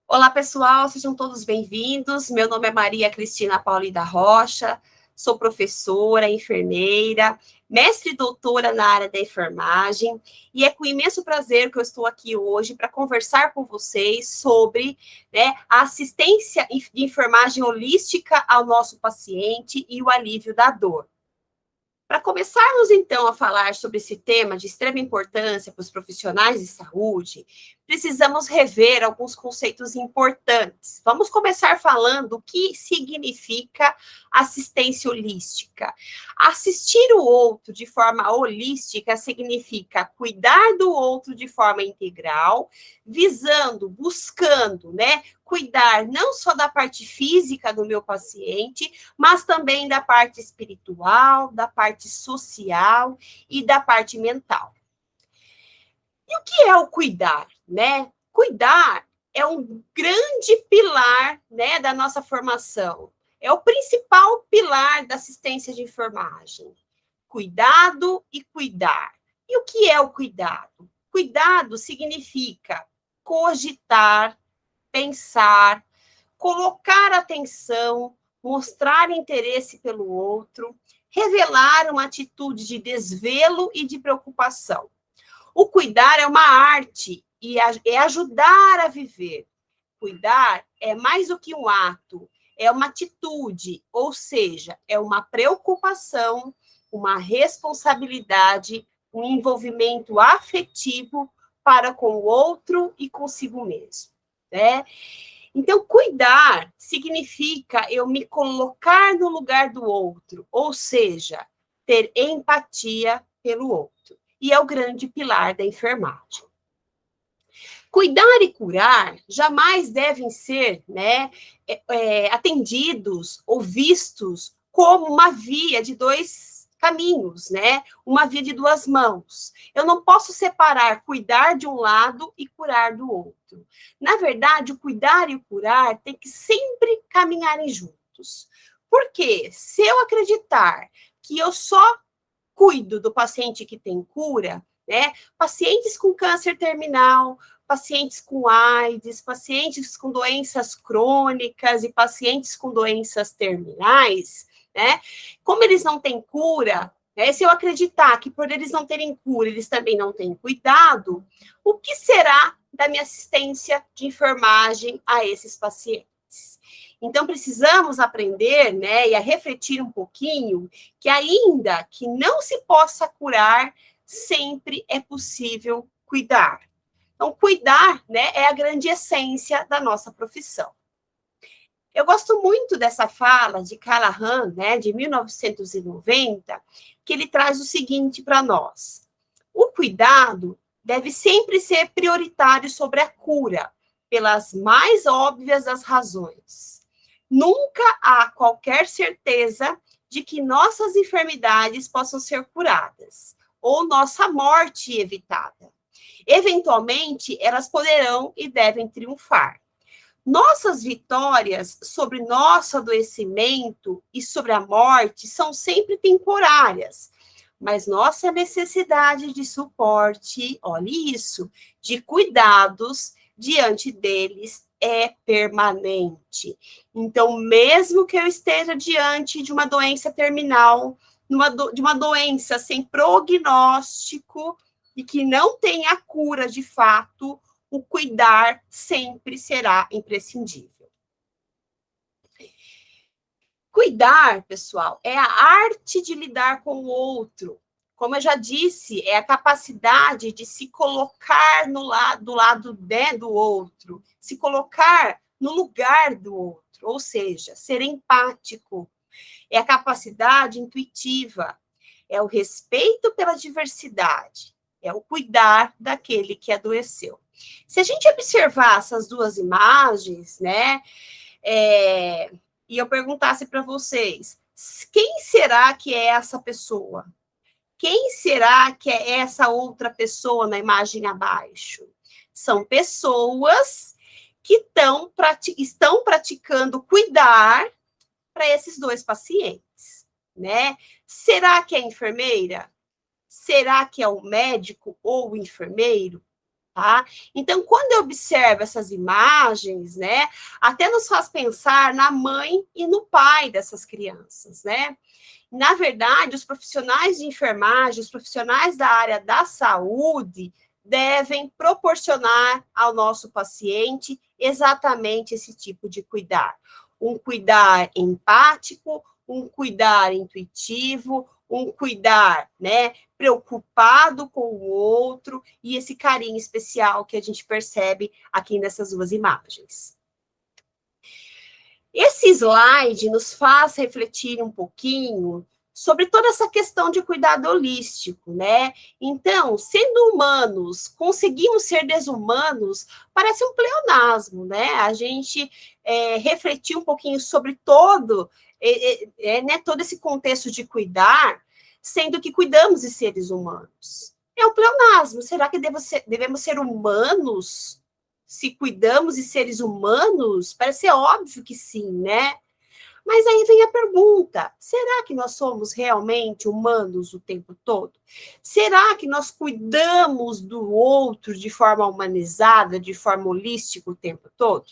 Olá, pessoal, sejam todos bem-vindos. Meu nome é Maria Cristina Pauli da Rocha, sou professora, enfermeira, mestre e doutora na área da enfermagem, e é com imenso prazer que eu estou aqui hoje para conversar com vocês sobre, a assistência de enfermagem holística ao nosso paciente e o alívio da dor. Para começarmos, então, a falar sobre esse tema de extrema importância para os profissionais de saúde, precisamos rever alguns conceitos importantes. Vamos começar falando o que significa assistência holística. Assistir o outro de forma holística significa cuidar do outro de forma integral, visando, buscando, cuidar não só da parte física do meu paciente, mas também da parte espiritual, da parte social e da parte mental. E o que é o cuidar, Cuidar é um grande pilar, da nossa formação. É o principal pilar da assistência de enfermagem. Cuidado e cuidar. E o que é o cuidado? Cuidado significa cogitar, pensar, colocar atenção, mostrar interesse pelo outro, revelar uma atitude de desvelo e de preocupação. O cuidar é uma arte e é ajudar a viver. Cuidar é mais do que um ato, é uma atitude, ou seja, é uma preocupação, uma responsabilidade, um envolvimento afetivo para com o outro e consigo mesmo, Então, cuidar significa eu me colocar no lugar do outro, ou seja, ter empatia pelo outro. E é o grande pilar da enfermagem. Cuidar e curar jamais devem ser atendidos ou vistos como uma via de dois caminhos, uma via de duas mãos. Eu não posso separar cuidar de um lado e curar do outro. Na verdade, o cuidar e o curar tem que sempre caminharem juntos. Porque se eu acreditar que eu só cuido do paciente que tem cura, pacientes com câncer terminal, pacientes com AIDS, pacientes com doenças crônicas e pacientes com doenças terminais, como eles não têm cura, se eu acreditar que por eles não terem cura, eles também não têm cuidado, o que será da minha assistência de enfermagem a esses pacientes? Então, precisamos aprender, e a refletir um pouquinho, que ainda que não se possa curar, sempre é possível cuidar. Então, cuidar, é a grande essência da nossa profissão. Eu gosto muito dessa fala de Callahan, de 1990, que ele traz o seguinte para nós: o cuidado deve sempre ser prioritário sobre a cura, pelas mais óbvias das razões. Nunca há qualquer certeza de que nossas enfermidades possam ser curadas, ou nossa morte evitada. Eventualmente, elas poderão e devem triunfar. Nossas vitórias sobre nosso adoecimento e sobre a morte são sempre temporárias, mas nossa necessidade de suporte, olhe isso, de cuidados diante deles é permanente. Então, mesmo que eu esteja diante de uma doença terminal, de uma doença sem prognóstico e que não tenha cura de fato, o cuidar sempre será imprescindível. Cuidar, pessoal, é a arte de lidar com o outro. Como eu já disse, é a capacidade de se colocar do lado do outro, se colocar no lugar do outro, ou seja, ser empático. É a capacidade intuitiva, é o respeito pela diversidade, é o cuidar daquele que adoeceu. Se a gente observar essas duas imagens, e eu perguntasse para vocês, quem será que é essa pessoa? Quem será que é essa outra pessoa na imagem abaixo? São pessoas que estão praticando cuidar para esses dois pacientes, né? Será que é a enfermeira? Será que é o médico ou o enfermeiro? Tá? Então, quando eu observo essas imagens, né, até nos faz pensar na mãe e no pai dessas crianças, né? Na verdade, os profissionais de enfermagem, os profissionais da área da saúde, devem proporcionar ao nosso paciente exatamente esse tipo de cuidar. Um cuidar empático, um cuidar intuitivo, um cuidar, né, preocupado com o outro e esse carinho especial que a gente percebe aqui nessas duas imagens. Esse slide nos faz refletir um pouquinho sobre toda essa questão de cuidado holístico, né? Então, sendo humanos, conseguimos ser desumanos, parece um pleonasmo, né? A gente refletir um pouquinho sobre todo esse contexto de cuidar, sendo que cuidamos de seres humanos. É um pleonasmo. Será que devemos ser humanos se cuidamos de seres humanos? Parece ser óbvio que sim, né? Mas aí vem a pergunta: será que nós somos realmente humanos o tempo todo? Será que nós cuidamos do outro de forma humanizada, de forma holística o tempo todo?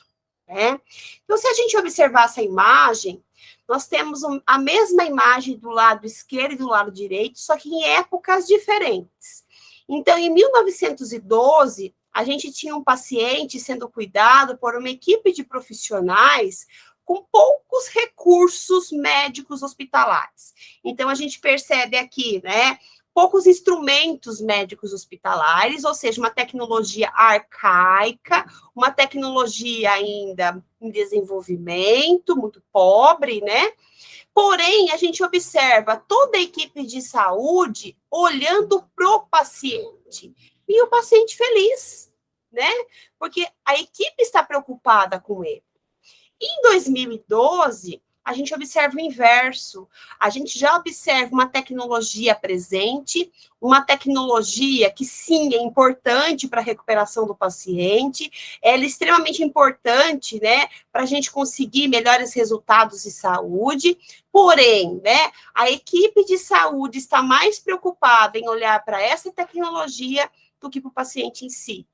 Então, se a gente observar essa imagem, nós temos a mesma imagem do lado esquerdo e do lado direito, só que em épocas diferentes. Então, em 1912, a gente tinha um paciente sendo cuidado por uma equipe de profissionais com poucos recursos médicos hospitalares. Então, a gente percebe aqui, né, poucos instrumentos médicos hospitalares, ou seja, uma tecnologia arcaica, uma tecnologia ainda em desenvolvimento, muito pobre, né? Porém, a gente observa toda a equipe de saúde olhando para o paciente. E o paciente feliz, né? Porque a equipe está preocupada com ele. Em 2012, a gente observa o inverso. A gente já observa uma tecnologia presente, uma tecnologia que, sim, é importante para a recuperação do paciente, ela é extremamente importante, né, para a gente conseguir melhores resultados de saúde, porém, né, a equipe de saúde está mais preocupada em olhar para essa tecnologia do que para o paciente em si.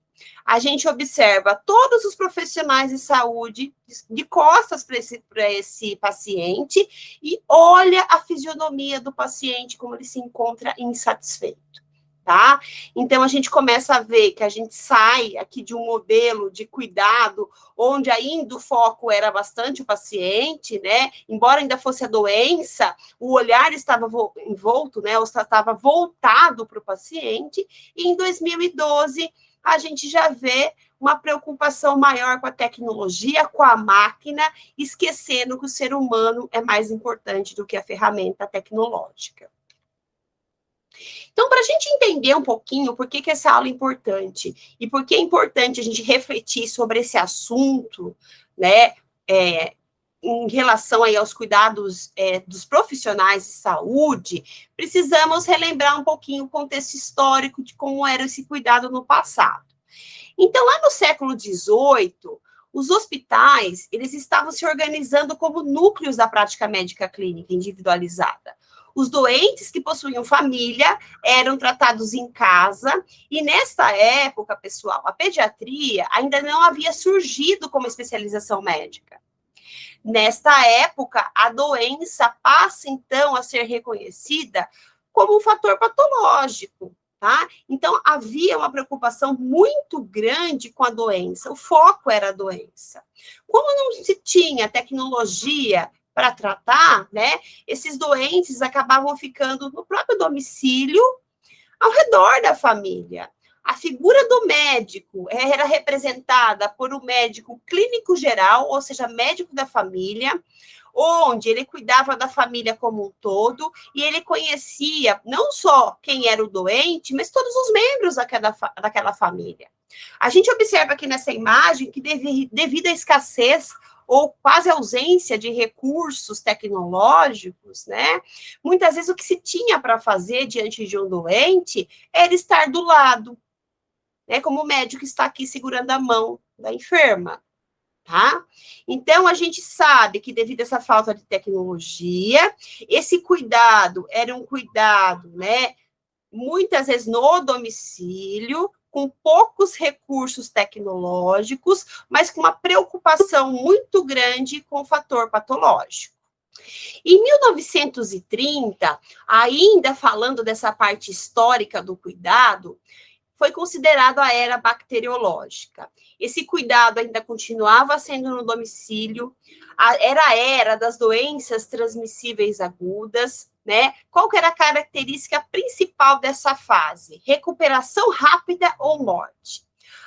A gente observa todos os profissionais de saúde de costas para esse paciente e olha a fisionomia do paciente, como ele se encontra insatisfeito, tá? Então, a gente começa a ver que a gente sai aqui de um modelo de cuidado, onde ainda o foco era bastante o paciente, né? Embora ainda fosse a doença, o olhar estava envolto, né? Ou estava voltado para o paciente, e em 2012, a gente já vê uma preocupação maior com a tecnologia, com a máquina, esquecendo que o ser humano é mais importante do que a ferramenta tecnológica. Então, para a gente entender um pouquinho por que essa aula é importante e por que é importante a gente refletir sobre esse assunto, né, em relação aí aos cuidados dos profissionais de saúde, precisamos relembrar um pouquinho o contexto histórico de como era esse cuidado no passado. Então, lá no século XVIII, os hospitais, eles estavam se organizando como núcleos da prática médica clínica individualizada. Os doentes que possuíam família eram tratados em casa, e nesta época, pessoal, a pediatria ainda não havia surgido como especialização médica. Nesta época, a doença passa, então, a ser reconhecida como um fator patológico, tá? Então, havia uma preocupação muito grande com a doença, o foco era a doença. Como não se tinha tecnologia para tratar, né, esses doentes acabavam ficando no próprio domicílio, ao redor da família. A figura do médico era representada por um médico clínico geral, ou seja, médico da família, onde ele cuidava da família como um todo, e ele conhecia não só quem era o doente, mas todos os membros daquela família. A gente observa aqui nessa imagem que, devido à escassez ou quase ausência de recursos tecnológicos, né? Muitas vezes o que se tinha para fazer diante de um doente era estar do lado, né? Como o médico está aqui segurando a mão da enferma. tá? Então, a gente sabe que devido a essa falta de tecnologia, esse cuidado era um cuidado, né, muitas vezes no domicílio, com poucos recursos tecnológicos, mas com uma preocupação muito grande com o fator patológico. Em 1930, ainda falando dessa parte histórica do cuidado, foi considerado a era bacteriológica. Esse cuidado ainda continuava sendo no domicílio, era a era das doenças transmissíveis agudas, né? Qual que era a característica principal dessa fase? Recuperação rápida ou morte.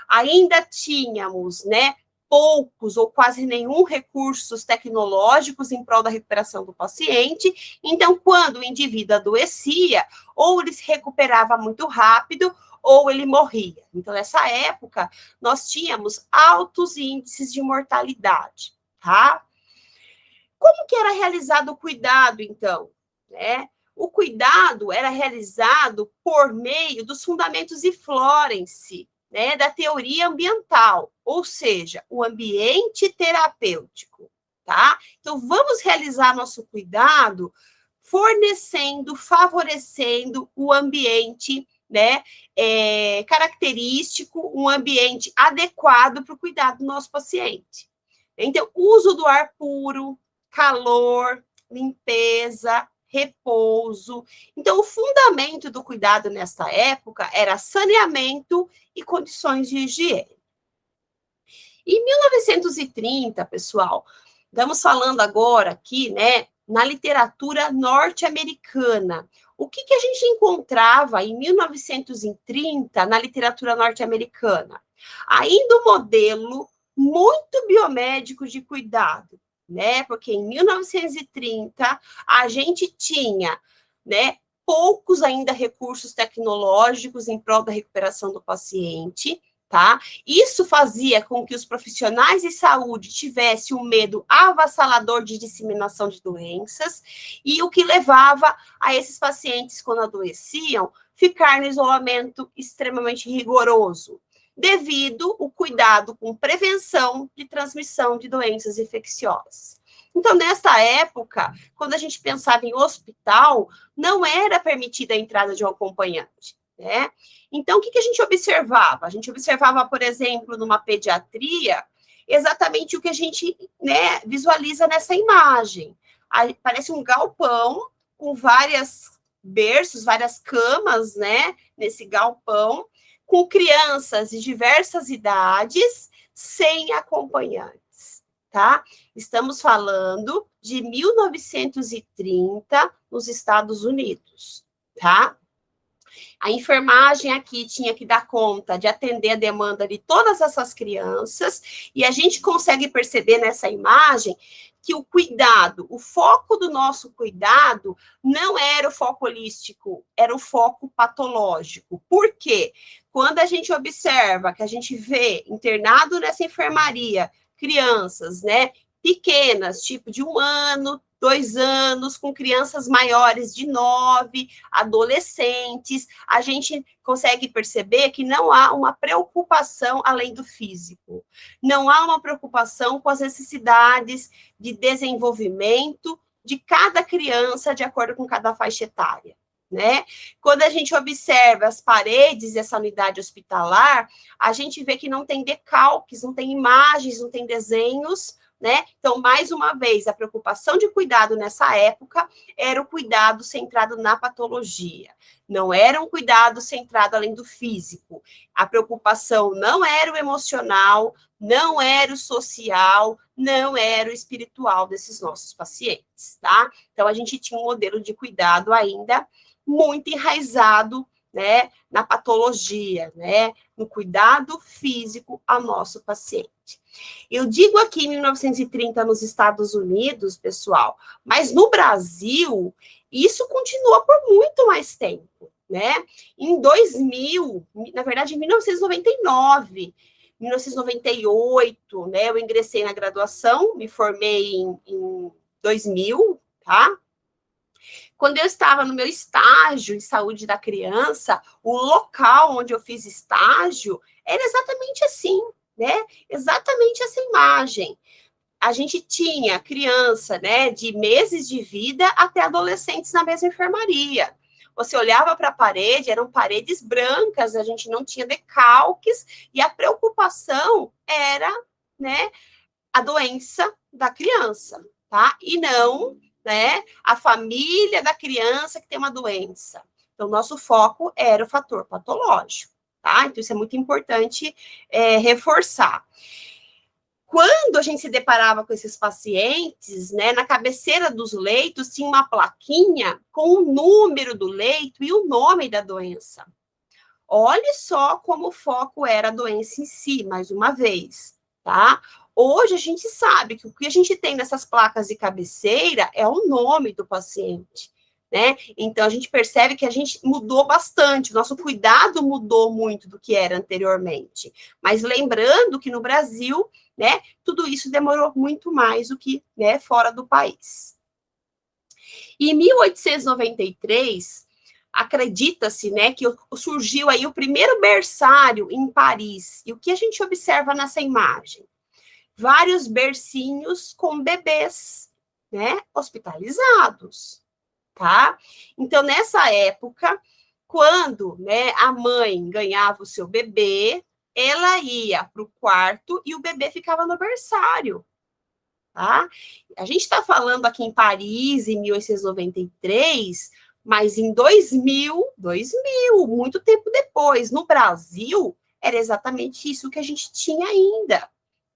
Ainda tínhamos, né, poucos ou quase nenhum recursos tecnológicos em prol da recuperação do paciente. Então, quando o indivíduo adoecia, ou ele se recuperava muito rápido, ou ele morria. Então, nessa época, nós tínhamos altos índices de mortalidade, tá? Como que era realizado o cuidado, então? Né? O cuidado era realizado por meio dos fundamentos de Florence, né, da teoria ambiental, ou seja, o ambiente terapêutico, tá? Então, vamos realizar nosso cuidado fornecendo, favorecendo o ambiente, né, característico, um ambiente adequado para o cuidado do nosso paciente. Então, uso do ar puro, calor, limpeza, repouso. Então, o fundamento do cuidado nesta época era saneamento e condições de higiene. Em 1930, pessoal, estamos falando agora aqui, né, na literatura norte-americana. O que a gente encontrava em 1930 na literatura norte-americana? Ainda um modelo muito biomédico de cuidado, né? Porque em 1930 a gente tinha, né, poucos ainda recursos tecnológicos em prol da recuperação do paciente, tá? Isso fazia com que os profissionais de saúde tivessem um medo avassalador de disseminação de doenças, e o que levava a esses pacientes, quando adoeciam, ficar no isolamento extremamente rigoroso, devido ao cuidado com prevenção de transmissão de doenças infecciosas. Então, nesta época, quando a gente pensava em hospital, não era permitida a entrada de um acompanhante, né? Então, o que a gente observava? A gente observava, por exemplo, numa pediatria, exatamente o que a gente, né, visualiza nessa imagem. Parece um galpão com várias berços, várias camas, né, nesse galpão, com crianças de diversas idades, sem acompanhantes, tá? Estamos falando de 1930, nos Estados Unidos, tá? A enfermagem aqui tinha que dar conta de atender a demanda de todas essas crianças, e a gente consegue perceber nessa imagem que o cuidado, o foco do nosso cuidado não era o foco holístico, era o foco patológico. Por quê? Quando a gente observa, que a gente vê internado nessa enfermaria, crianças, né, pequenas, tipo de 1 ano, 2 anos, com crianças maiores de 9, adolescentes, a gente consegue perceber que não há uma preocupação além do físico. Não há uma preocupação com as necessidades de desenvolvimento de cada criança, de acordo com cada faixa etária, né? Quando a gente observa as paredes dessa unidade hospitalar, a gente vê que não tem decalques, não tem imagens, não tem desenhos, né? Então, mais uma vez, a preocupação de cuidado nessa época era o cuidado centrado na patologia. Não era um cuidado centrado além do físico. A preocupação não era o emocional, não era o social, não era o espiritual desses nossos pacientes, tá? Então, a gente tinha um modelo de cuidado ainda muito enraizado, né, na patologia, né, no cuidado físico ao nosso paciente. Eu digo aqui em 1930 nos Estados Unidos, pessoal, mas no Brasil, isso continua por muito mais tempo, né? Em 2000, na verdade, em 1999, 1998, né, eu ingressei na graduação, me formei em 2000, tá? Quando eu estava no meu estágio em saúde da criança, o local onde eu fiz estágio era exatamente assim, né? Exatamente essa imagem. A gente tinha criança, né, de meses de vida até adolescentes na mesma enfermaria. Você olhava para a parede, eram paredes brancas, a gente não tinha decalques, e a preocupação era, né, a doença da criança, tá? E não, né, a família da criança que tem uma doença. Então, nosso foco era o fator patológico, tá? Então, isso é muito importante reforçar. Quando a gente se deparava com esses pacientes, né, na cabeceira dos leitos tinha uma plaquinha com o número do leito e o nome da doença. Olhe só como o foco era a doença em si, mais uma vez, tá? Hoje a gente sabe que o que a gente tem nessas placas de cabeceira é o nome do paciente, né? Então a gente percebe que a gente mudou bastante, o nosso cuidado mudou muito do que era anteriormente. Mas lembrando que no Brasil, né, tudo isso demorou muito mais do que, né, fora do país. E em 1893, acredita-se, né, que surgiu aí o primeiro berçário em Paris. E o que a gente observa nessa imagem? Vários bercinhos com bebês, né, hospitalizados, tá? Então, nessa época, quando, né, a mãe ganhava o seu bebê, ela ia para o quarto e o bebê ficava no berçário, tá? A gente está falando aqui em Paris, em 1893, mas em 2000, muito tempo depois, no Brasil, era exatamente isso que a gente tinha ainda,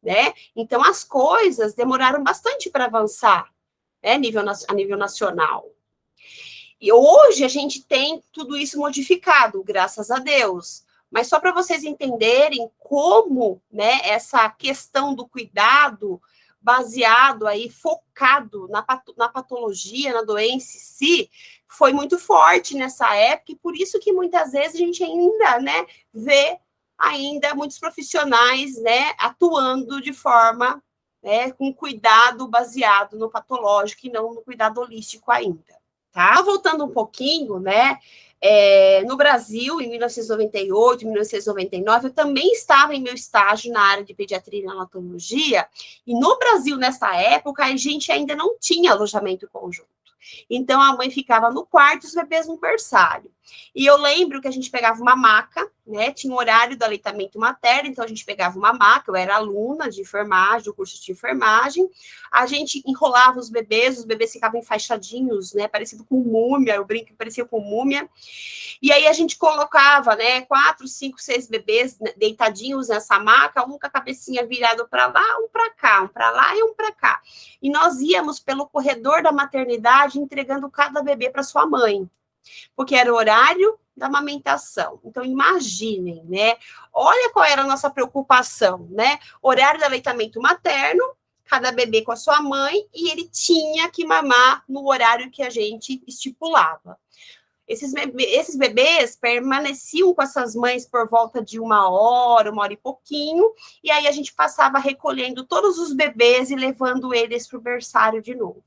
né? Então, as coisas demoraram bastante para avançar, né, a nível nacional. E hoje a gente tem tudo isso modificado, graças a Deus. Mas só para vocês entenderem como, né, essa questão do cuidado baseado aí, focado na patologia, na doença em si, foi muito forte nessa época, e por isso que muitas vezes a gente ainda, né, vê ainda muitos profissionais, né, atuando de forma, né, com cuidado baseado no patológico e não no cuidado holístico ainda. Tá? Voltando um pouquinho, né? No Brasil, em 1998, 1999, eu também estava em meu estágio na área de pediatria e neonatologia, e no Brasil, nessa época, a gente ainda não tinha alojamento conjunto. Então, a mãe ficava no quarto e os bebês no berçário. E eu lembro que a gente pegava uma maca, né? Tinha um horário do aleitamento materno, então a gente pegava uma maca, eu era aluna de enfermagem, do curso de enfermagem, a gente enrolava os bebês ficavam enfaixadinhos, né? Parecido com múmia, eu brinco que parecia com múmia. E aí a gente colocava, né, 4, 5, 6 bebês deitadinhos nessa maca, um com a cabecinha virado para lá, um para cá, um para lá e um para cá. E nós íamos pelo corredor da maternidade entregando cada bebê para sua mãe, porque era o horário da amamentação. Então, imaginem, né? Olha qual era a nossa preocupação, né? Horário do aleitamento materno, cada bebê com a sua mãe, e ele tinha que mamar no horário que a gente estipulava. Esses bebês permaneciam com essas mães por volta de uma hora e pouquinho, e aí a gente passava recolhendo todos os bebês e levando eles para o berçário de novo.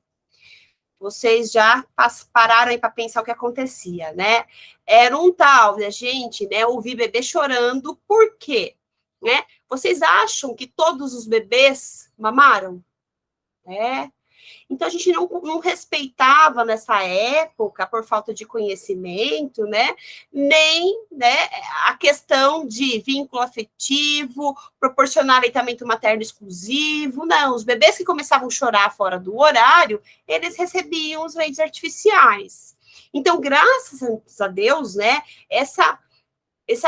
Vocês já pararam aí para pensar o que acontecia, né? Era um tal de a gente, né, ouvir bebê chorando, por quê? Né? Vocês acham que todos os bebês mamaram? Então, a gente não respeitava nessa época, por falta de conhecimento, né? Nem, né, a questão de vínculo afetivo, proporcionar aleitamento materno exclusivo, não. Os bebês que começavam a chorar fora do horário, eles recebiam os leites artificiais. Então, graças a Deus, né, essa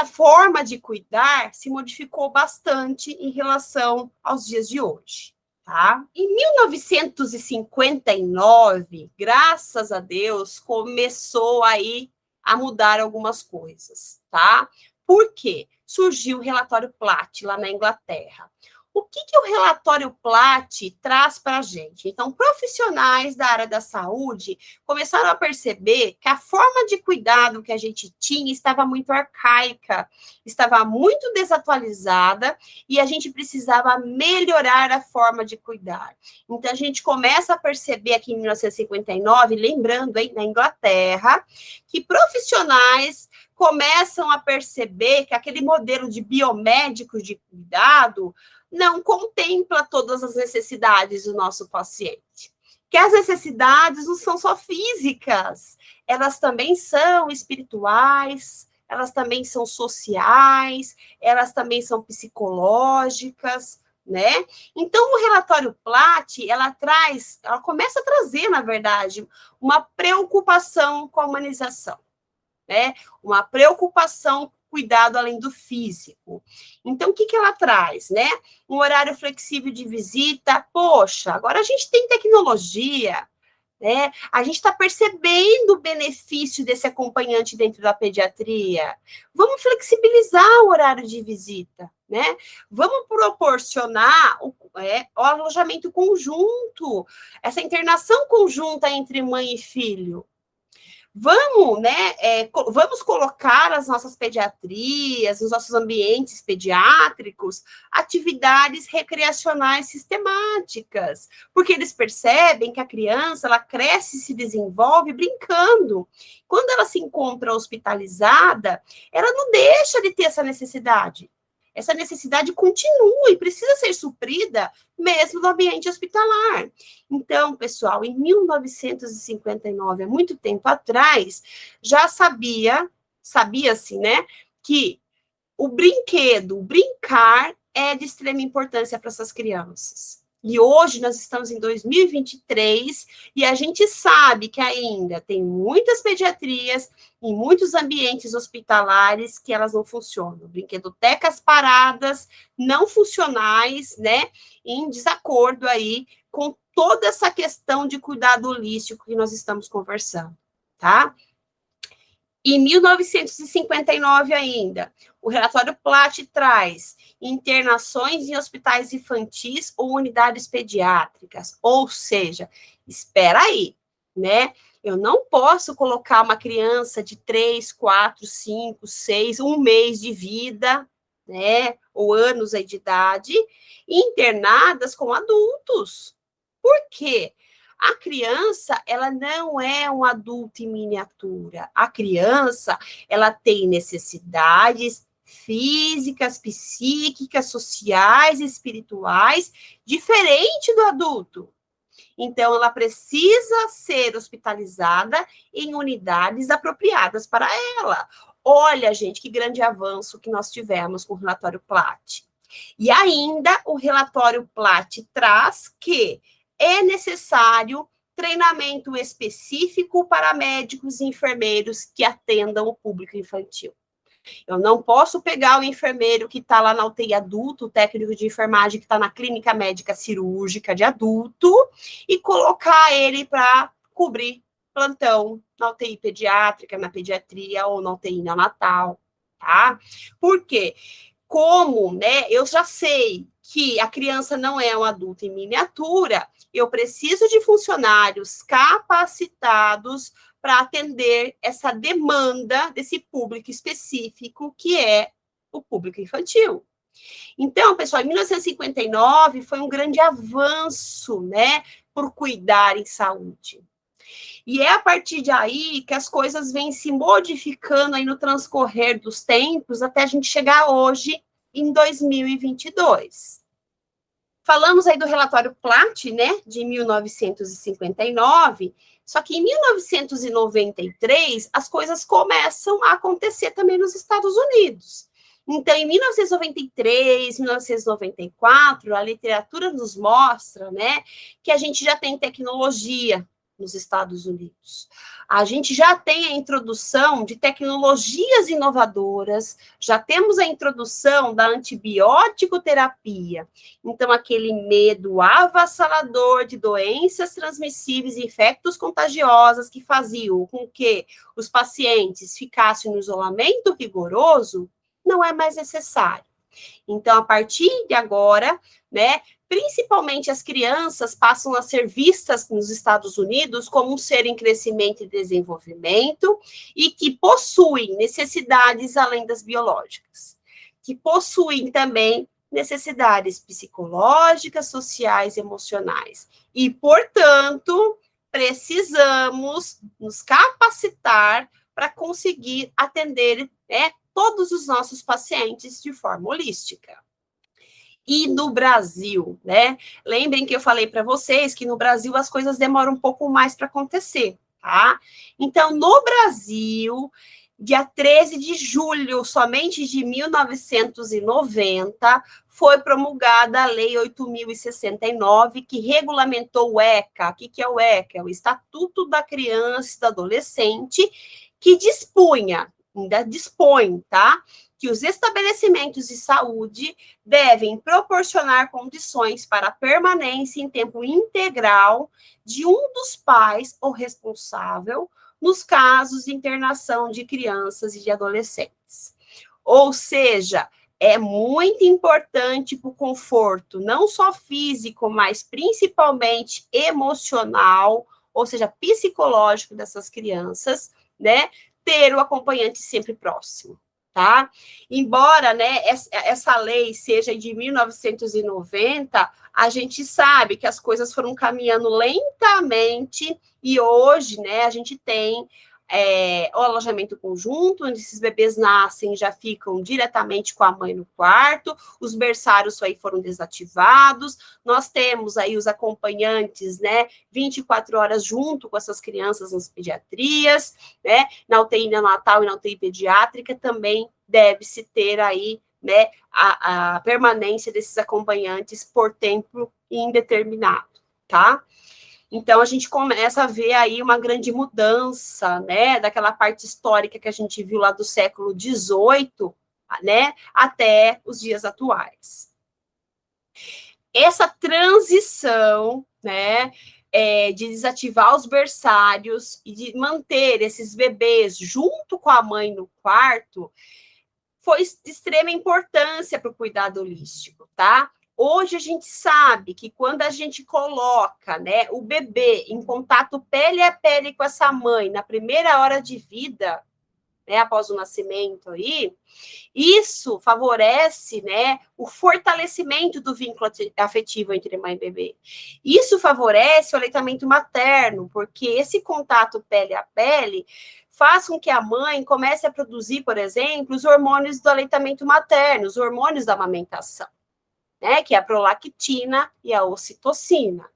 forma de cuidar se modificou bastante em relação aos dias de hoje. Tá? Em 1959, graças a Deus, começou aí a mudar algumas coisas, tá? Por quê? Surgiu o relatório Platt lá na Inglaterra. O que o relatório Platt traz para a gente? Então, profissionais da área da saúde começaram a perceber que a forma de cuidado que a gente tinha estava muito arcaica, estava muito desatualizada e a gente precisava melhorar a forma de cuidar. Então, a gente começa a perceber aqui em 1959, lembrando, hein, na Inglaterra, que profissionais começam a perceber que aquele modelo de biomédico de cuidado não contempla todas as necessidades do nosso paciente. Que as necessidades não são só físicas, elas também são espirituais, elas também são sociais, elas também são psicológicas, né? Então, o relatório Platt, ela começa a trazer, na verdade, uma preocupação com a humanização, né? Uma preocupação com cuidado além do físico. Então, o que ela traz, né? Um horário flexível de visita. Poxa, agora a gente tem tecnologia, né? A gente está percebendo o benefício desse acompanhante dentro da pediatria. Vamos flexibilizar o horário de visita, né? Vamos proporcionar o alojamento conjunto, essa internação conjunta entre mãe e filho. Vamos, né, vamos colocar as nossas pediatrias, os nossos ambientes pediátricos, atividades recreacionais sistemáticas, porque eles percebem que a criança, ela cresce e se desenvolve brincando. Quando ela se encontra hospitalizada, ela não deixa de ter essa necessidade. Essa necessidade continua e precisa ser suprida mesmo no ambiente hospitalar. Então, pessoal, em 1959, há muito tempo atrás, já sabia-se, né, que o brincar é de extrema importância para essas crianças. E hoje nós estamos em 2023 e a gente sabe que ainda tem muitas pediatrias em muitos ambientes hospitalares que elas não funcionam. Brinquedotecas paradas, não funcionais, né? Em desacordo aí com toda essa questão de cuidado holístico que nós estamos conversando, tá? Em 1959 ainda, o relatório Platt traz internações em hospitais infantis ou unidades pediátricas, ou seja, espera aí, né? Eu não posso colocar uma criança de 3, 4, 5, 6, um mês de vida, né, ou anos aí de idade, internadas com adultos. Por quê? A criança, ela não é um adulto em miniatura. A criança, ela tem necessidades físicas, psíquicas, sociais, espirituais, diferente do adulto. Então, ela precisa ser hospitalizada em unidades apropriadas para ela. Olha, gente, que grande avanço que nós tivemos com o relatório Platt. E ainda o relatório Platt traz que é necessário treinamento específico para médicos e enfermeiros que atendam o público infantil. Eu não posso pegar o enfermeiro que está lá na UTI adulto, o técnico de enfermagem que está na clínica médica cirúrgica de adulto, e colocar ele para cobrir plantão na UTI pediátrica, na pediatria ou na UTI neonatal, tá? Por quê? Como, né, eu já sei que a criança não é um adulto em miniatura, eu preciso de funcionários capacitados para atender essa demanda desse público específico, que é o público infantil. Então, pessoal, em 1959 foi um grande avanço, né, por cuidar em saúde. E é a partir daí que as coisas vêm se modificando aí no transcorrer dos tempos, até a gente chegar hoje, em 2022. Falamos aí do relatório Platt, né, de 1959, só que em 1993, as coisas começam a acontecer também nos Estados Unidos. Então, em 1993, 1994, a literatura nos mostra, né, que a gente já tem tecnologia nos Estados Unidos. A gente já tem a introdução de tecnologias inovadoras, já temos a introdução da antibiótico terapia. Então, aquele medo avassalador de doenças transmissíveis e infectos contagiosas que faziam com que os pacientes ficassem no isolamento rigoroso, não é mais necessário. Então, a partir de agora, né, principalmente as crianças passam a ser vistas nos Estados Unidos como um ser em crescimento e desenvolvimento e que possuem necessidades além das biológicas, que possuem também necessidades psicológicas, sociais, emocionais. E, portanto, precisamos nos capacitar para conseguir atender, né, todos os nossos pacientes de forma holística. E no Brasil, né? Lembrem que eu falei para vocês que no Brasil as coisas demoram um pouco mais para acontecer, tá? Então, no Brasil, dia 13 de julho, somente de 1990, foi promulgada a Lei 8.069, que regulamentou o ECA. O que é o ECA? É o Estatuto da Criança e do Adolescente, que ainda dispõe, tá? Que os estabelecimentos de saúde devem proporcionar condições para a permanência em tempo integral de um dos pais ou responsável nos casos de internação de crianças e de adolescentes. Ou seja, é muito importante para o conforto, não só físico, mas principalmente emocional, ou seja, psicológico dessas crianças, né? Ter o acompanhante sempre próximo. Tá? Embora, né, essa lei seja de 1990, a gente sabe que as coisas foram caminhando lentamente e hoje, né, a gente tem o alojamento conjunto, onde esses bebês nascem e já ficam diretamente com a mãe no quarto, os berçários aí foram desativados, nós temos aí os acompanhantes, né, 24 horas junto com essas crianças nas pediatrias, né, na UTI neonatal e na UTI pediátrica também deve-se ter aí, né, a permanência desses acompanhantes por tempo indeterminado, tá? Então, a gente começa a ver aí uma grande mudança, né, daquela parte histórica que a gente viu lá do século XVIII, né, até os dias atuais. Essa transição, né, de desativar os berçários e de manter esses bebês junto com a mãe no quarto, foi de extrema importância para o cuidado holístico, tá? Hoje a gente sabe que quando a gente coloca, né, o bebê em contato pele a pele com essa mãe na primeira hora de vida, né, após o nascimento aí, isso favorece, né, o fortalecimento do vínculo afetivo entre mãe e bebê. Isso favorece o aleitamento materno, porque esse contato pele a pele faz com que a mãe comece a produzir, por exemplo, os hormônios do aleitamento materno, os hormônios da amamentação, né, que é a prolactina e a ocitocina.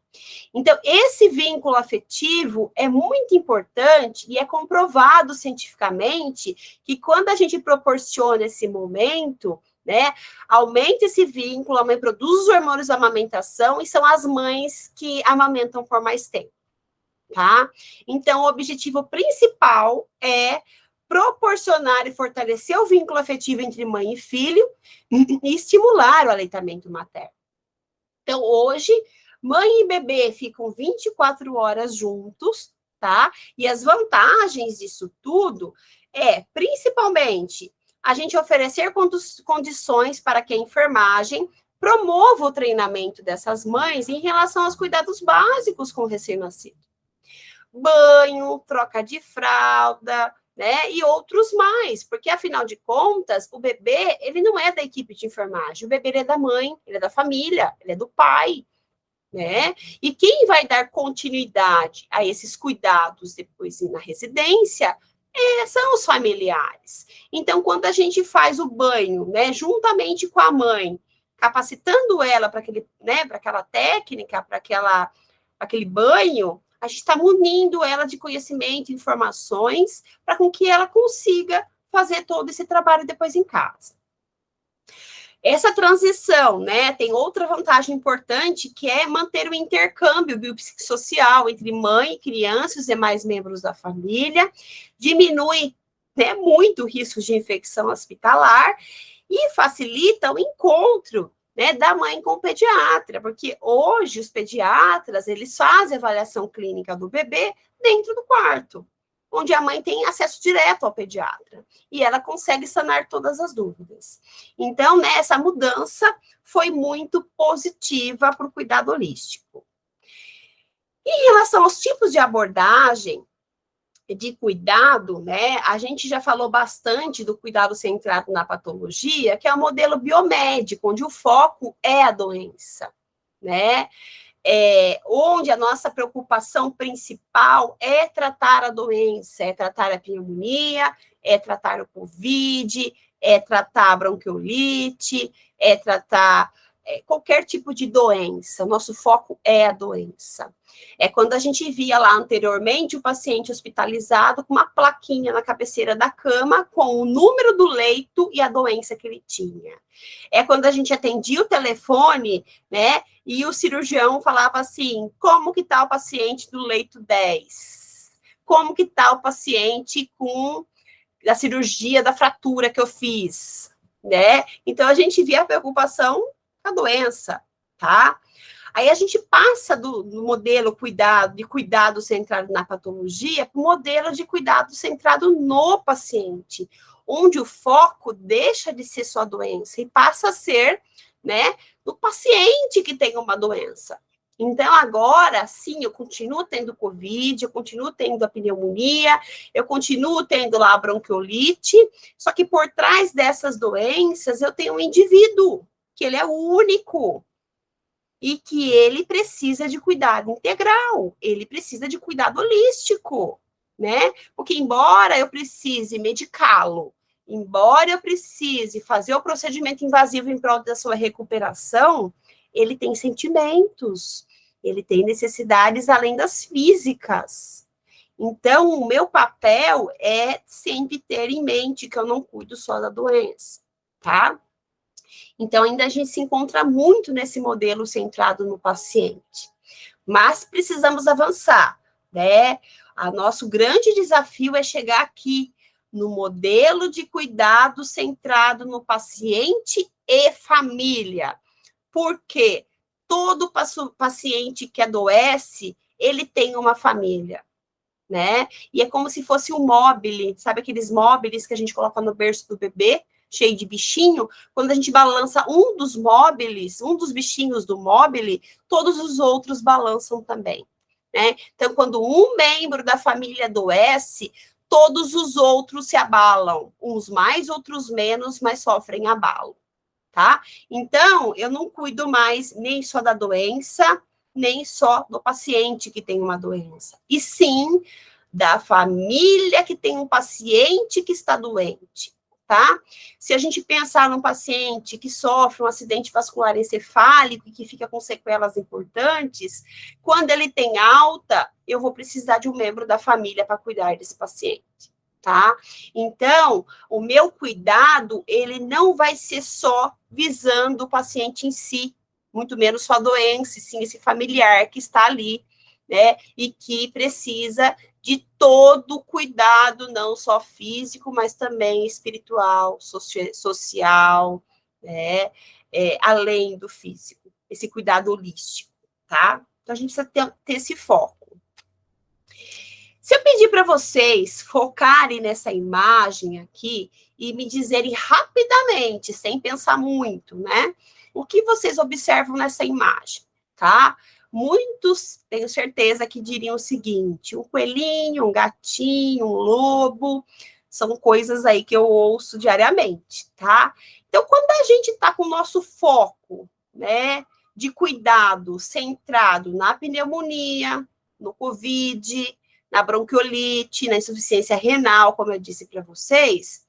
Então, esse vínculo afetivo é muito importante e é comprovado cientificamente que quando a gente proporciona esse momento, né, aumenta esse vínculo, a mãe produz os hormônios da amamentação e são as mães que amamentam por mais tempo, tá? Então, o objetivo principal é proporcionar e fortalecer o vínculo afetivo entre mãe e filho e estimular o aleitamento materno. Então, hoje, mãe e bebê ficam 24 horas juntos, tá? E as vantagens disso tudo principalmente, a gente oferecer condições para que a enfermagem promova o treinamento dessas mães em relação aos cuidados básicos com o recém-nascido. Banho, troca de fralda, né, e outros mais, porque, afinal de contas, o bebê, ele não é da equipe de enfermagem, o bebê ele é da mãe, ele é da família, ele é do pai, né, e quem vai dar continuidade a esses cuidados depois na residência são os familiares. Então, quando a gente faz o banho, né, juntamente com a mãe, capacitando ela para aquele, né, para aquela técnica, para aquele banho, a gente está munindo ela de conhecimento, informações, para com que ela consiga fazer todo esse trabalho depois em casa. Essa transição, né, tem outra vantagem importante, que é manter o intercâmbio biopsicossocial entre mãe, criança e os demais membros da família, diminui, né, muito o risco de infecção hospitalar e facilita o encontro, né, da mãe com o pediatra, porque hoje os pediatras, eles fazem avaliação clínica do bebê dentro do quarto, onde a mãe tem acesso direto ao pediatra, e ela consegue sanar todas as dúvidas. Então, né, essa mudança foi muito positiva para o cuidado holístico. Em relação aos tipos de abordagem, de cuidado, né, a gente já falou bastante do cuidado centrado na patologia, que é o modelo biomédico, onde o foco é a doença, né, onde a nossa preocupação principal é tratar a doença, é tratar a pneumonia, é tratar o COVID, é tratar a bronquiolite, é tratar qualquer tipo de doença. Nosso foco é a doença. É quando a gente via lá anteriormente o paciente hospitalizado com uma plaquinha na cabeceira da cama com o número do leito e a doença que ele tinha. É quando a gente atendia o telefone, né, e o cirurgião falava assim, como que está o paciente do leito 10? Como que está o paciente com a cirurgia da fratura que eu fiz, né? Então, a gente via a preocupação com a doença, tá? Aí a gente passa do modelo de cuidado centrado na patologia para o modelo de cuidado centrado no paciente, onde o foco deixa de ser só a doença e passa a ser, né, do paciente que tem uma doença. Então, agora, sim, eu continuo tendo COVID, eu continuo tendo a pneumonia, eu continuo tendo lá a bronquiolite, só que por trás dessas doenças eu tenho um indivíduo, que ele é único, e que ele precisa de cuidado integral, ele precisa de cuidado holístico, né? Porque embora eu precise medicá-lo, embora eu precise fazer o procedimento invasivo em prol da sua recuperação, ele tem sentimentos, ele tem necessidades além das físicas. Então, o meu papel é sempre ter em mente que eu não cuido só da doença, tá? Então, ainda a gente se encontra muito nesse modelo centrado no paciente. Mas precisamos avançar, né? O nosso grande desafio é chegar aqui no modelo de cuidado centrado no paciente e família. Porque todo paciente que adoece, ele tem uma família, né? E é como se fosse um móbile, sabe aqueles móveis que a gente coloca no berço do bebê? Cheio de bichinho, quando a gente balança um dos móveis, um dos bichinhos do móvel, todos os outros balançam também, né? Então, quando um membro da família adoece, todos os outros se abalam, uns mais, outros menos, mas sofrem abalo, tá? Então, eu não cuido mais nem só da doença, nem só do paciente que tem uma doença, e sim da família que tem um paciente que está doente, tá? Se a gente pensar num paciente que sofre um acidente vascular encefálico e que fica com sequelas importantes, quando ele tem alta, eu vou precisar de um membro da família para cuidar desse paciente, tá? Então, o meu cuidado, ele não vai ser só visando o paciente em si, muito menos sua doença, sim esse familiar que está ali, né, e que precisa de todo cuidado, não só físico, mas também espiritual, social, né, além do físico, esse cuidado holístico, tá? Então, a gente precisa ter esse foco. Se eu pedir para vocês focarem nessa imagem aqui e me dizerem rapidamente, sem pensar muito, né? O que vocês observam nessa imagem, tá? Muitos, tenho certeza, que diriam o seguinte: um coelhinho, um gatinho, um lobo, são coisas aí que eu ouço diariamente, tá? Então, quando a gente está com o nosso foco, né, de cuidado centrado na pneumonia, no COVID, na bronquiolite, na insuficiência renal, como eu disse para vocês,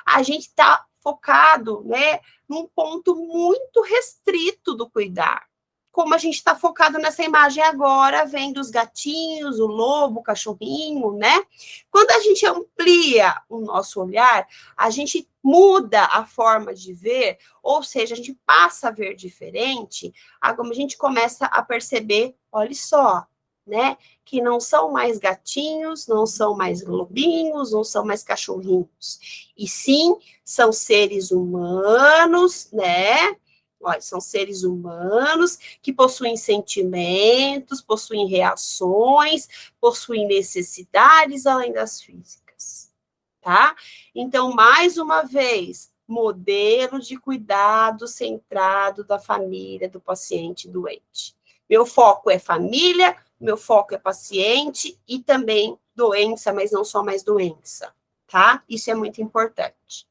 a gente está focado, né, num ponto muito restrito do cuidar. Como a gente está focado nessa imagem agora, vendo os gatinhos, o lobo, o cachorrinho, né? Quando a gente amplia o nosso olhar, a gente muda a forma de ver, ou seja, a gente passa a ver diferente, a gente começa a perceber, olha só, né? Que não são mais gatinhos, não são mais lobinhos, não são mais cachorrinhos. E sim, são seres humanos, né? Olha, são seres humanos que possuem sentimentos, possuem reações, possuem necessidades além das físicas, tá? Então, mais uma vez, modelo de cuidado centrado da família do paciente doente. Meu foco é família, meu foco é paciente e também doença, mas não só mais doença, tá? Isso é muito importante.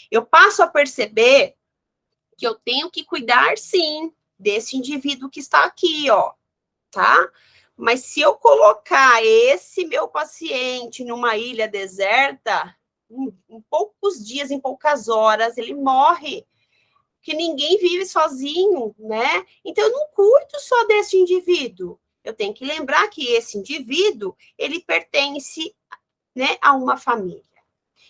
Eu passo a perceber que eu tenho que cuidar, sim, desse indivíduo que está aqui, ó, tá? Mas se eu colocar esse meu paciente numa ilha deserta, em poucos dias, em poucas horas, ele morre, porque ninguém vive sozinho, né? Então, eu não cuido só desse indivíduo. Eu tenho que lembrar que esse indivíduo, ele pertence, né, a uma família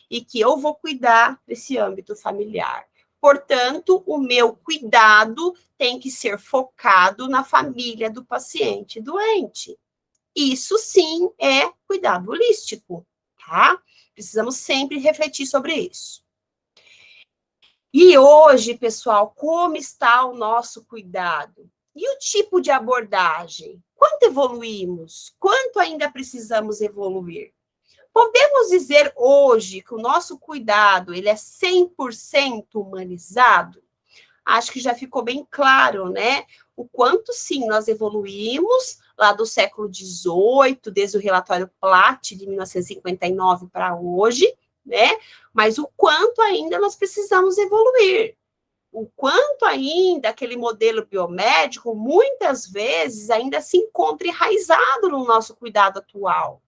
e que eu vou cuidar desse âmbito familiar. Portanto, o meu cuidado tem que ser focado na família do paciente doente. Isso sim é cuidado holístico, tá? Precisamos sempre refletir sobre isso. E hoje, pessoal, como está o nosso cuidado? E o tipo de abordagem? Quanto evoluímos? Quanto ainda precisamos evoluir? Podemos dizer hoje que o nosso cuidado ele é 100% humanizado? Acho que já ficou bem claro, né? O quanto, sim, nós evoluímos lá do século XVIII, desde o relatório Platt, de 1959 para hoje, né? Mas o quanto ainda nós precisamos evoluir. O quanto ainda aquele modelo biomédico, muitas vezes, ainda se encontra enraizado no nosso cuidado atual.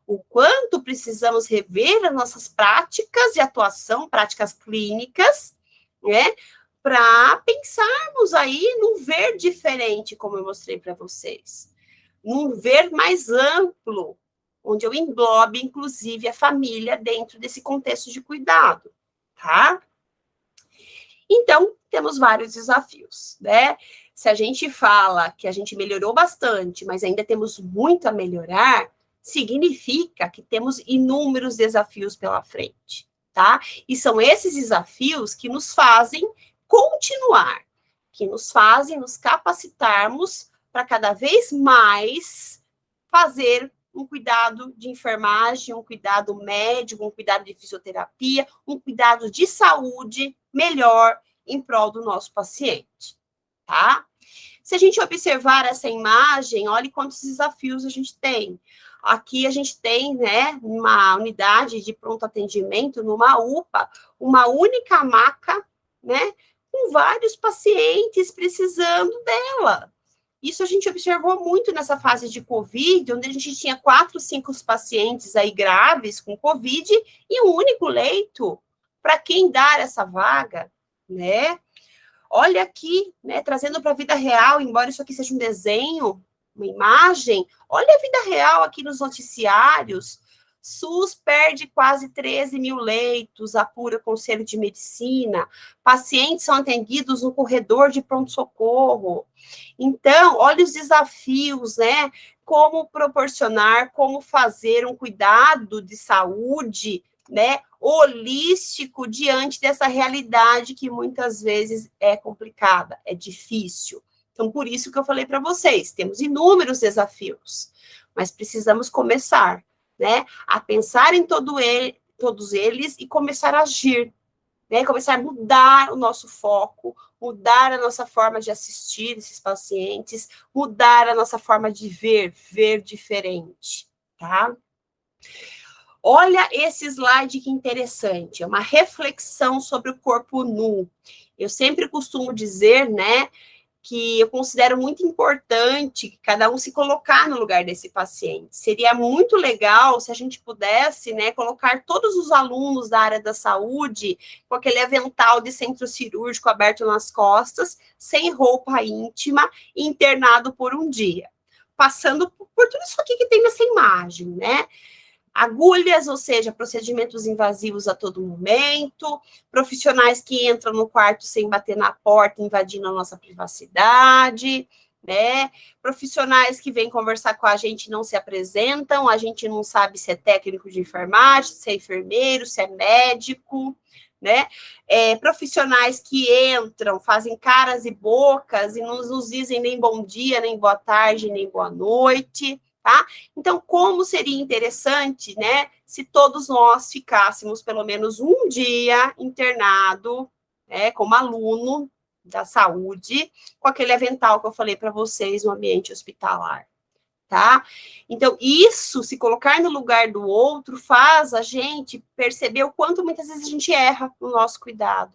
O quanto precisamos rever as nossas práticas de atuação, práticas clínicas, né? Para pensarmos aí num ver diferente, como eu mostrei para vocês. Num ver mais amplo, onde eu englobe, inclusive, a família dentro desse contexto de cuidado, tá? Então, temos vários desafios, né? Se a gente fala que a gente melhorou bastante, mas ainda temos muito a melhorar, significa que temos inúmeros desafios pela frente, tá? E são esses desafios que nos fazem continuar, que nos fazem nos capacitarmos para cada vez mais fazer um cuidado de enfermagem, um cuidado médico, um cuidado de fisioterapia, um cuidado de saúde melhor em prol do nosso paciente, tá? Se a gente observar essa imagem, olhe quantos desafios a gente tem. Aqui a gente tem, né, uma unidade de pronto atendimento, numa UPA, uma única maca, né, com vários pacientes precisando dela. Isso a gente observou muito nessa fase de Covid, onde a gente tinha 4, 5 pacientes aí graves com Covid e um único leito. Para quem dar essa vaga, né? Olha aqui, né, trazendo para a vida real, embora isso aqui seja um desenho, uma imagem, olha a vida real aqui nos noticiários. SUS perde quase 13 mil leitos, apura Conselho de Medicina. Pacientes são atendidos no corredor de pronto-socorro. Então, olha os desafios, né? Como proporcionar, como fazer um cuidado de saúde, né, holístico diante dessa realidade que muitas vezes é complicada, é difícil. Então, por isso que eu falei para vocês, temos inúmeros desafios, mas precisamos começar, né, a pensar em todos eles e começar a agir, né, começar a mudar o nosso foco, mudar a nossa forma de assistir esses pacientes, mudar a nossa forma de ver diferente, tá? Olha esse slide que interessante, é uma reflexão sobre o corpo nu. Eu sempre costumo dizer, né, que eu considero muito importante cada um se colocar no lugar desse paciente. Seria muito legal se a gente pudesse, né, colocar todos os alunos da área da saúde com aquele avental de centro cirúrgico aberto nas costas, sem roupa íntima, internado por um dia, passando por tudo isso aqui que tem nessa imagem, né? Agulhas, ou seja, procedimentos invasivos a todo momento, profissionais que entram no quarto sem bater na porta, invadindo a nossa privacidade, né? Profissionais que vêm conversar com a gente e não se apresentam, a gente não sabe se é técnico de enfermagem, se é enfermeiro, se é médico, né? Profissionais que entram, fazem caras e bocas e não nos dizem nem bom dia, nem boa tarde, nem boa noite, tá? Então, como seria interessante, né, se todos nós ficássemos pelo menos um dia internado, né, como aluno da saúde, com aquele avental que eu falei para vocês no ambiente hospitalar, tá? Então, isso, se colocar no lugar do outro, faz a gente perceber o quanto muitas vezes a gente erra no nosso cuidado.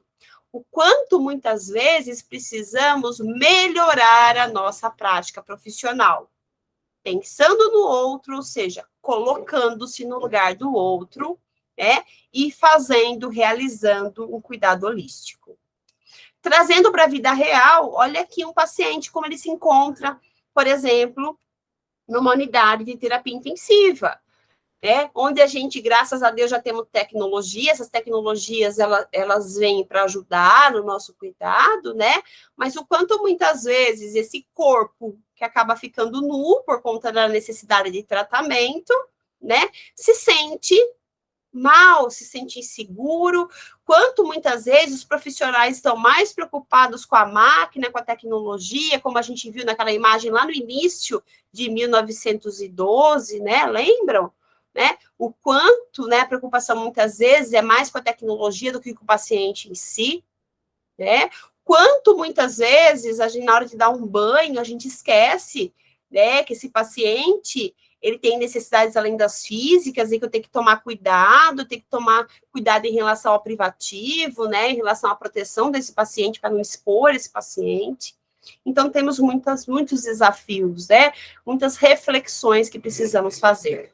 O quanto muitas vezes precisamos melhorar a nossa prática profissional. Pensando no outro, ou seja, colocando-se no lugar do outro, né? E fazendo, realizando um cuidado holístico. Trazendo para a vida real, olha aqui um paciente, como ele se encontra, por exemplo, numa unidade de terapia intensiva, né? Onde a gente, graças a Deus, já temos tecnologia, essas tecnologias, elas vêm para ajudar no nosso cuidado, né? Mas o quanto muitas vezes esse corpo, que acaba ficando nu por conta da necessidade de tratamento, né? Se sente mal, se sente inseguro, quanto muitas vezes os profissionais estão mais preocupados com a máquina, com a tecnologia, como a gente viu naquela imagem lá no início de 1912, né? Lembram? Né? O quanto, né, a preocupação muitas vezes é mais com a tecnologia do que com o paciente em si, né? Quanto muitas vezes a gente, na hora de dar um banho, a gente esquece, né, que esse paciente ele tem necessidades além das físicas e que eu tenho que tomar cuidado, tenho que tomar cuidado em relação ao privativo, né, em relação à proteção desse paciente para não expor esse paciente. Então, temos muitos desafios, né, muitas reflexões que precisamos fazer.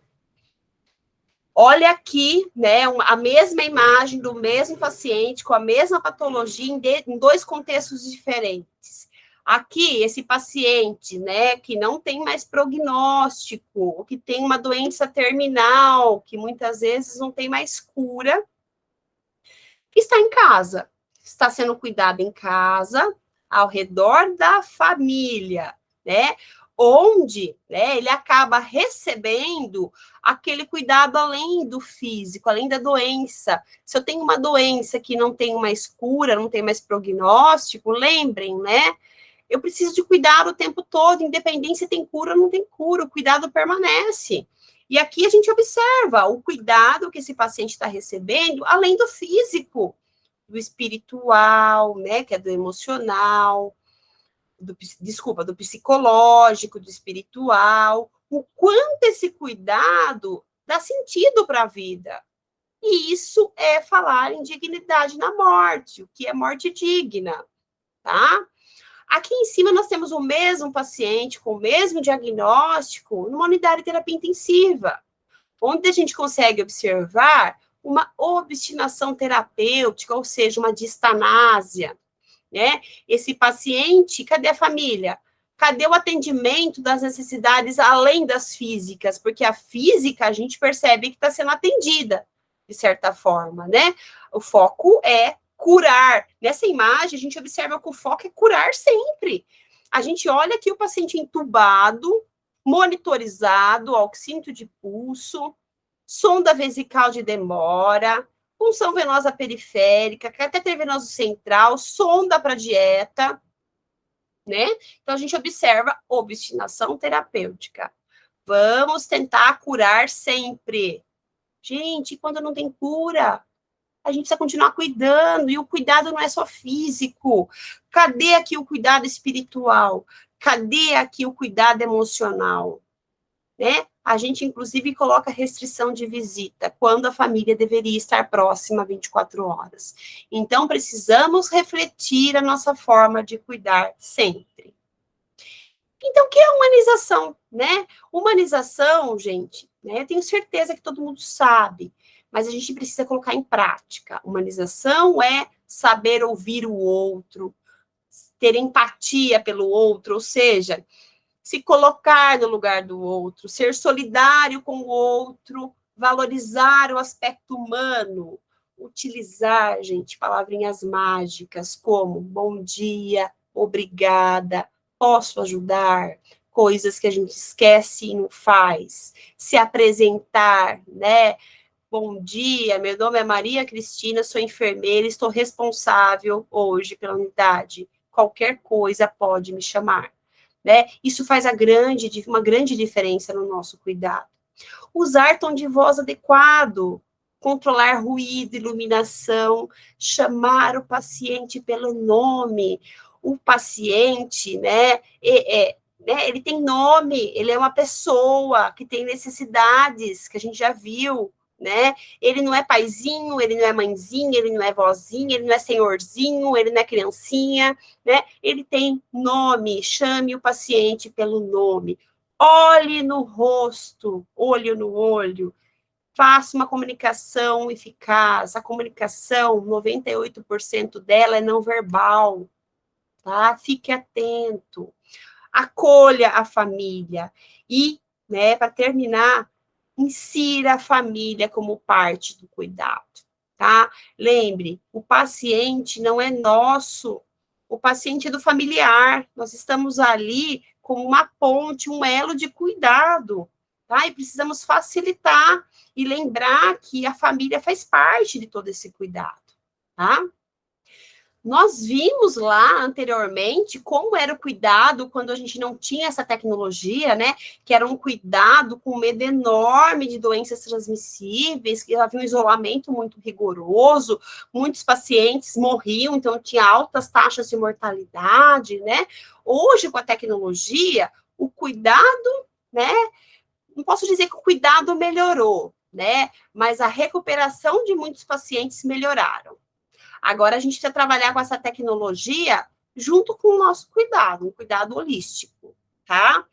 Olha aqui, né, a mesma imagem do mesmo paciente com a mesma patologia em dois contextos diferentes. Aqui, esse paciente, né, que não tem mais prognóstico, que tem uma doença terminal, que muitas vezes não tem mais cura, está em casa, está sendo cuidado em casa, ao redor da família, né? Onde, né, ele acaba recebendo aquele cuidado além do físico, além da doença. Se eu tenho uma doença que não tem mais cura, não tem mais prognóstico, lembrem, né? Eu preciso de cuidado o tempo todo, independente se tem cura ou não tem cura, o cuidado permanece. E aqui a gente observa o cuidado que esse paciente está recebendo, além do físico, do espiritual, né, que é do emocional, do psicológico, do espiritual, o quanto esse cuidado dá sentido para a vida. E isso é falar em dignidade na morte, o que é morte digna, tá? Aqui em cima nós temos o mesmo paciente com o mesmo diagnóstico numa unidade de terapia intensiva, onde a gente consegue observar uma obstinação terapêutica, ou seja, uma distanásia, né? Esse paciente, cadê a família? Cadê o atendimento das necessidades além das físicas? Porque a física a gente percebe que está sendo atendida, de certa forma, né? O foco é curar. Nessa imagem, a gente observa que o foco é curar sempre. A gente olha aqui o paciente entubado, monitorizado, oxímetro de pulso, sonda vesical de demora, punção venosa periférica, catéter venoso central, sonda para dieta, né? Então, a gente observa obstinação terapêutica. Vamos tentar curar sempre. Gente, quando não tem cura, a gente precisa continuar cuidando, e o cuidado não é só físico. Cadê aqui o cuidado espiritual? Cadê aqui o cuidado emocional? Né? A gente, inclusive, coloca restrição de visita, quando a família deveria estar próxima 24 horas. Então, precisamos refletir a nossa forma de cuidar sempre. Então, o que é humanização, né? Humanização, gente, né? Eu tenho certeza que todo mundo sabe, mas a gente precisa colocar em prática. Humanização é saber ouvir o outro, ter empatia pelo outro, ou seja, se colocar no lugar do outro, ser solidário com o outro, valorizar o aspecto humano, utilizar, gente, palavrinhas mágicas como bom dia, obrigada, posso ajudar, coisas que a gente esquece e não faz, se apresentar, né? Bom dia, meu nome é Maria Cristina, sou enfermeira, estou responsável hoje pela unidade. Qualquer coisa pode me chamar, né? Isso faz uma grande diferença no nosso cuidado. Usar tom de voz adequado, controlar ruído, iluminação, chamar o paciente pelo nome. O paciente, ele tem nome, ele é uma pessoa que tem necessidades, que a gente já viu, né? Ele não é paizinho, ele não é mãezinha, ele não é vozinha, ele não é senhorzinho, ele não é criancinha, né? Ele tem nome, chame o paciente pelo nome. Olhe no rosto, olho no olho, faça uma comunicação eficaz. A comunicação, 98% dela é não verbal, tá? Fique atento. Acolha a família e, né, para terminar, insira a família como parte do cuidado, tá? Lembre, o paciente não é nosso, o paciente é do familiar, nós estamos ali como uma ponte, um elo de cuidado, tá? E precisamos facilitar e lembrar que a família faz parte de todo esse cuidado, tá? Nós vimos lá anteriormente como era o cuidado quando a gente não tinha essa tecnologia, né? Que era um cuidado com medo enorme de doenças transmissíveis, que havia um isolamento muito rigoroso, muitos pacientes morriam, então tinha altas taxas de mortalidade, né? Hoje, com a tecnologia, o cuidado, né? Não posso dizer que o cuidado melhorou, né? Mas a recuperação de muitos pacientes melhoraram. Agora a gente precisa trabalhar com essa tecnologia junto com o nosso cuidado, um cuidado holístico, tá?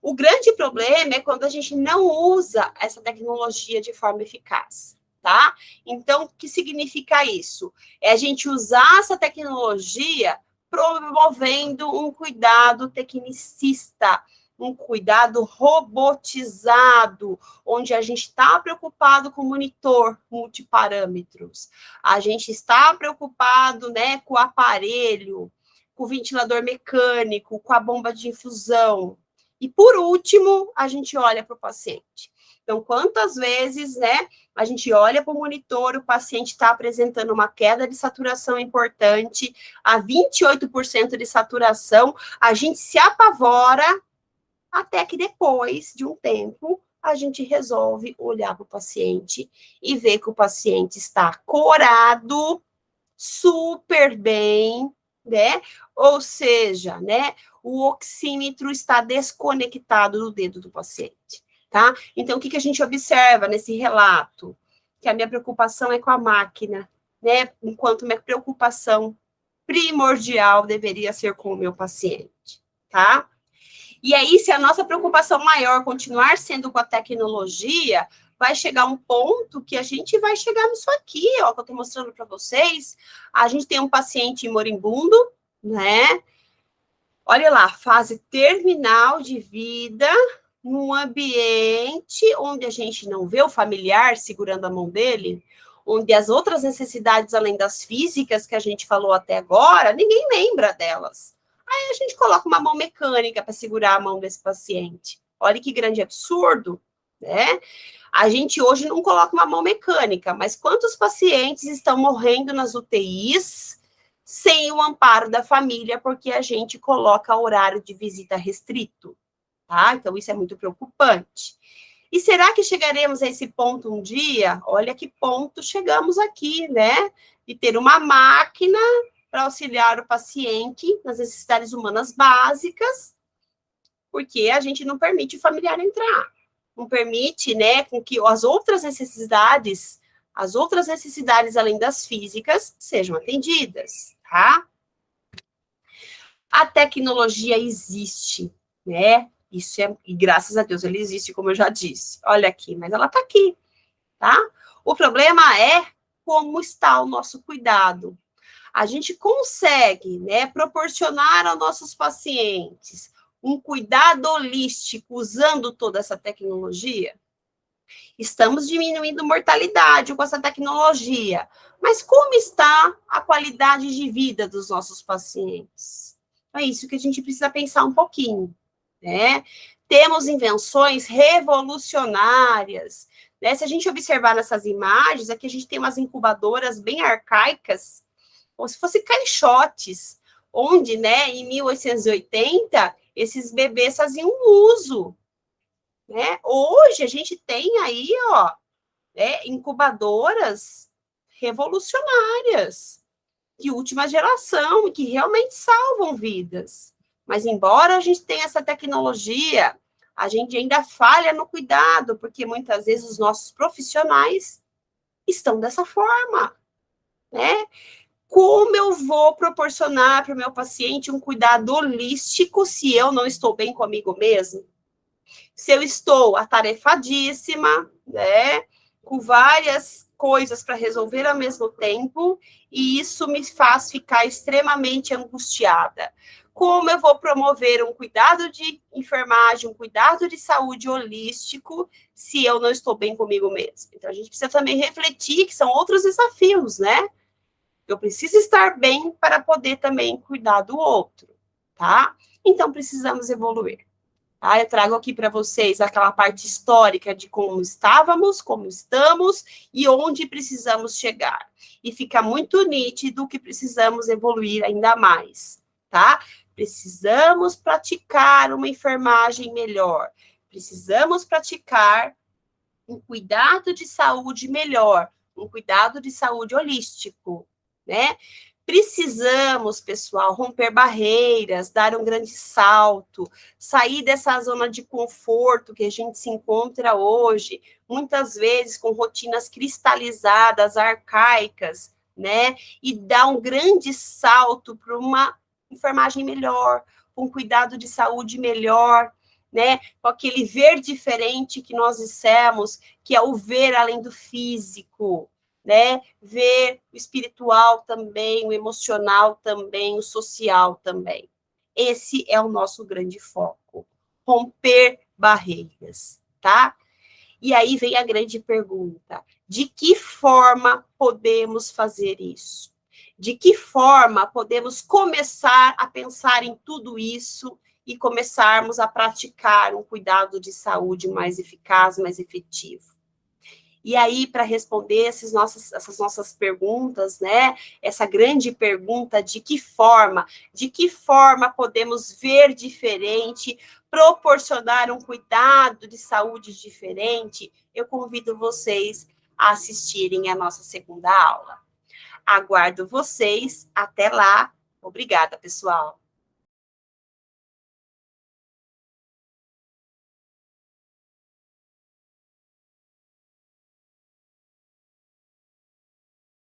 O grande problema é quando a gente não usa essa tecnologia de forma eficaz, tá? Então, o que significa isso? É a gente usar essa tecnologia promovendo um cuidado tecnicista, um cuidado robotizado, onde a gente está preocupado com o monitor multiparâmetros, a gente está preocupado, né, com o aparelho, com o ventilador mecânico, com a bomba de infusão. E, por último, a gente olha para o paciente. Então, quantas vezes, né, a gente olha para o monitor, o paciente está apresentando uma queda de saturação importante, a 28% de saturação, a gente se apavora, até que depois de um tempo, a gente resolve olhar para o paciente e ver que o paciente está corado, super bem, né? Ou seja, né, o oxímetro está desconectado do dedo do paciente, tá? Então, o que a gente observa nesse relato? Que a minha preocupação é com a máquina, né? Enquanto minha preocupação primordial deveria ser com o meu paciente, tá? E aí, se a nossa preocupação maior continuar sendo com a tecnologia, vai chegar um ponto que a gente vai chegar nisso aqui, ó, que eu estou mostrando para vocês. A gente tem um paciente moribundo, né? Olha lá, fase terminal de vida, num ambiente onde a gente não vê o familiar segurando a mão dele, onde as outras necessidades, além das físicas que a gente falou até agora, ninguém lembra delas. Aí a gente coloca uma mão mecânica para segurar a mão desse paciente. Olha que grande absurdo, né? A gente hoje não coloca uma mão mecânica, mas quantos pacientes estão morrendo nas UTIs sem o amparo da família, porque a gente coloca horário de visita restrito, tá? Então, isso é muito preocupante. E será que chegaremos a esse ponto um dia? Olha que ponto chegamos aqui, né? De ter uma máquina para auxiliar o paciente nas necessidades humanas básicas, porque a gente não permite o familiar entrar. Não permite, né, com que as outras necessidades além das físicas, sejam atendidas, tá? A tecnologia existe, né? Isso é, e graças a Deus, ela existe, como eu já disse. Olha aqui, mas ela está aqui, tá? O problema é como está o nosso cuidado. A gente consegue, né, proporcionar aos nossos pacientes um cuidado holístico usando toda essa tecnologia? Estamos diminuindo mortalidade com essa tecnologia, mas como está a qualidade de vida dos nossos pacientes? É isso que a gente precisa pensar um pouquinho, né? Temos invenções revolucionárias, né? Se a gente observar nessas imagens, aqui a gente tem umas incubadoras bem arcaicas, como se fossem caixotes, onde, né, em 1880, esses bebês faziam uso, né? Hoje a gente tem aí, ó, incubadoras revolucionárias, de última geração, que realmente salvam vidas. Mas, embora a gente tenha essa tecnologia, a gente ainda falha no cuidado, porque muitas vezes os nossos profissionais estão dessa forma, né? Como eu vou proporcionar para o meu paciente um cuidado holístico se eu não estou bem comigo mesmo? Se eu estou atarefadíssima, né, com várias coisas para resolver ao mesmo tempo, e isso me faz ficar extremamente angustiada. Como eu vou promover um cuidado de enfermagem, um cuidado de saúde holístico, se eu não estou bem comigo mesmo? Então, a gente precisa também refletir que são outros desafios, né? Eu preciso estar bem para poder também cuidar do outro, tá? Então, precisamos evoluir. Tá? Eu trago aqui para vocês aquela parte histórica de como estávamos, como estamos e onde precisamos chegar. E fica muito nítido que precisamos evoluir ainda mais, tá? Precisamos praticar uma enfermagem melhor. Precisamos praticar um cuidado de saúde melhor, um cuidado de saúde holístico, né? Precisamos, pessoal, romper barreiras, dar um grande salto, sair dessa zona de conforto que a gente se encontra hoje, muitas vezes com rotinas cristalizadas, arcaicas, né? E dar um grande salto para uma enfermagem melhor, um cuidado de saúde melhor, né? Com aquele ver diferente que nós dissemos, que é o ver além do físico, né? Ver o espiritual também, o emocional também, o social também. Esse é o nosso grande foco, romper barreiras, tá? E aí vem a grande pergunta: de que forma podemos fazer isso? De que forma podemos começar a pensar em tudo isso e começarmos a praticar um cuidado de saúde mais eficaz, mais efetivo? E aí, para responder essas nossas perguntas, né? Essa grande pergunta de que forma podemos ver diferente, proporcionar um cuidado de saúde diferente, eu convido vocês a assistirem a nossa segunda aula. Aguardo vocês. Até lá. Obrigada, pessoal.